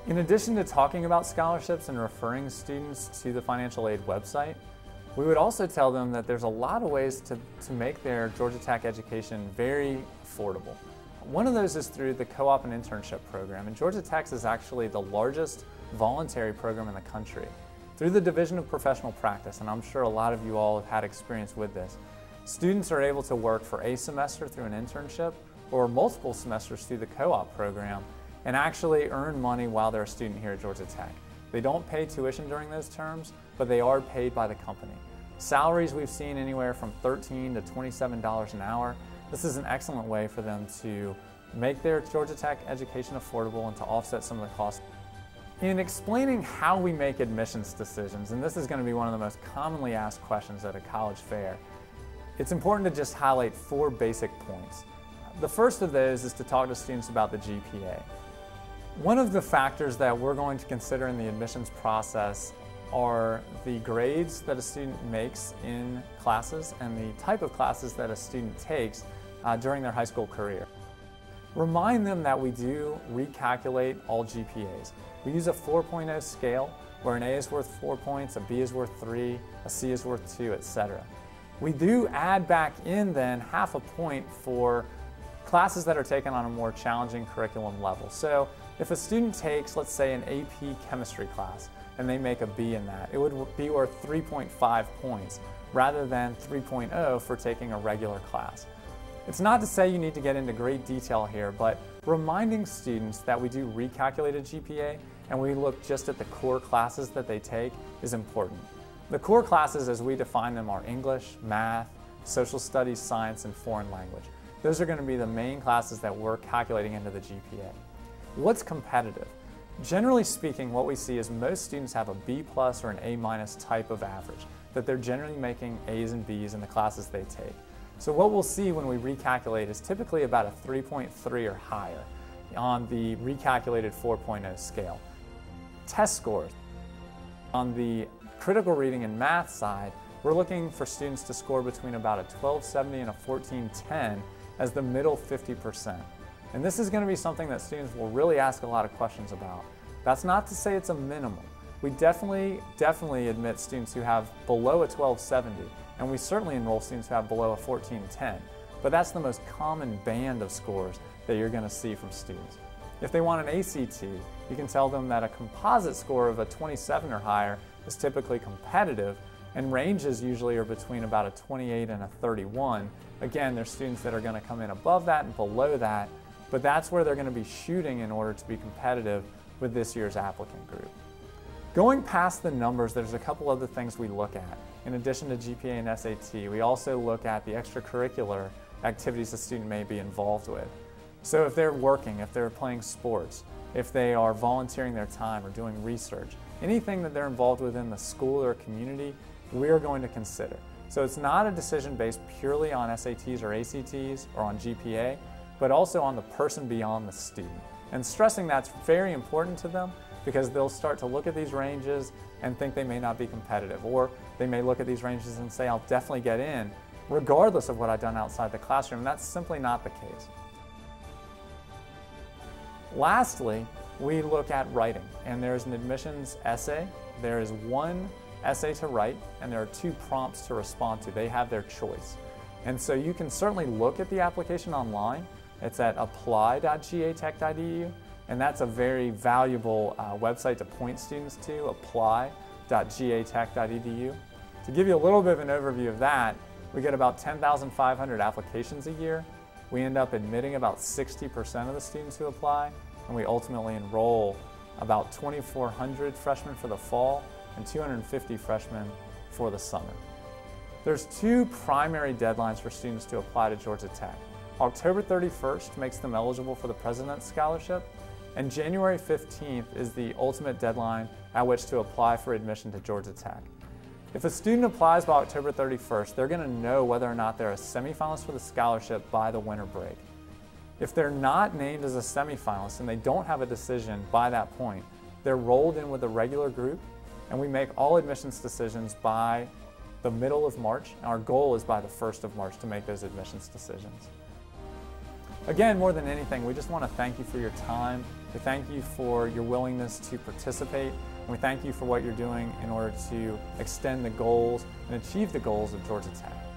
In addition to talking about scholarships and referring students to the financial aid website, we would also tell them that there's a lot of ways to make their Georgia Tech education very affordable. One of those is through the co-op and internship program, and Georgia Tech is actually the largest voluntary program in the country. Through the Division of Professional Practice, and I'm sure a lot of you all have had experience with this, students are able to work for a semester through an internship or multiple semesters through the co-op program and actually earn money while they're a student here at Georgia Tech. They don't pay tuition during those terms, but they are paid by the company. Salaries we've seen anywhere from $13 to $27 an hour. This is an excellent way for them to make their Georgia Tech education affordable and to offset some of the costs. In explaining how we make admissions decisions, and this is going to be one of the most commonly asked questions at a college fair, it's important to just highlight 4 basic points. The first of those is to talk to students about the GPA. One of the factors that we're going to consider in the admissions process are the grades that a student makes in classes and the type of classes that a student takes during their high school career. Remind them that we do recalculate all GPAs. We use a 4.0 scale where an A is worth 4 points, a B is worth 3, a C is worth 2, etc. We do add back in then half a point for classes that are taken on a more challenging curriculum level. So if a student takes, let's say, an AP chemistry class and they make a B in that, it would be worth 3.5 points rather than 3.0 for taking a regular class. It's not to say you need to get into great detail here, but reminding students that we do recalculated GPA and we look just at the core classes that they take is important. The core classes as we define them are English, math, social studies, science, and foreign language. Those are going to be the main classes that we're calculating into the GPA. What's competitive? Generally speaking, what we see is most students have a B+ or an A- type of average, that they're generally making A's and B's in the classes they take. So what we'll see when we recalculate is typically about a 3.3 or higher on the recalculated 4.0 scale. Test scores. On the critical reading and math side, we're looking for students to score between about a 1270 and a 1410 as the middle 50%. And this is going to be something that students will really ask a lot of questions about. That's not to say it's a minimum. We definitely admit students who have below a 1270, and we certainly enroll students who have below a 1410. But that's the most common band of scores that you're going to see from students. If they want an ACT, you can tell them that a composite score of a 27 or higher is typically competitive, and ranges usually are between about a 28 and a 31. Again, there's students that are going to come in above that and below that, but that's where they're going to be shooting in order to be competitive with this year's applicant group. Going past the numbers, there's a couple other things we look at. In addition to GPA and SAT, we also look at the extracurricular activities the student may be involved with. So if they're working, if they're playing sports, if they are volunteering their time or doing research, anything that they're involved with in the school or community, we are going to consider. So it's not a decision based purely on SATs or ACTs or on GPA, but also on the person beyond the student. And stressing that's very important to them because they'll start to look at these ranges and think they may not be competitive, or they may look at these ranges and say, I'll definitely get in, regardless of what I've done outside the classroom. And that's simply not the case. Lastly, we look at writing, and there's an admissions essay. There is one essay to write, and there are 2 prompts to respond to. They have their choice. And so you can certainly look at the application online. It's at apply.gatech.edu, and that's a very valuable website to point students to, apply.gatech.edu. To give you a little bit of an overview of that, we get about 10,500 applications a year. We end up admitting about 60% of the students who apply, and we ultimately enroll about 2,400 freshmen for the fall and 250 freshmen for the summer. There's 2 primary deadlines for students to apply to Georgia Tech. October 31st makes them eligible for the President's Scholarship, and January 15th is the ultimate deadline at which to apply for admission to Georgia Tech. If a student applies by October 31st, they're going to know whether or not they're a semifinalist for the scholarship by the winter break. If they're not named as a semifinalist and they don't have a decision by that point, they're rolled in with a regular group, and we make all admissions decisions by the middle of March. Our goal is by the 1st of March to make those admissions decisions. Again, more than anything, we just want to thank you for your time. We thank you for your willingness to participate. And we thank you for what you're doing in order to extend the goals and achieve the goals of Georgia Tech.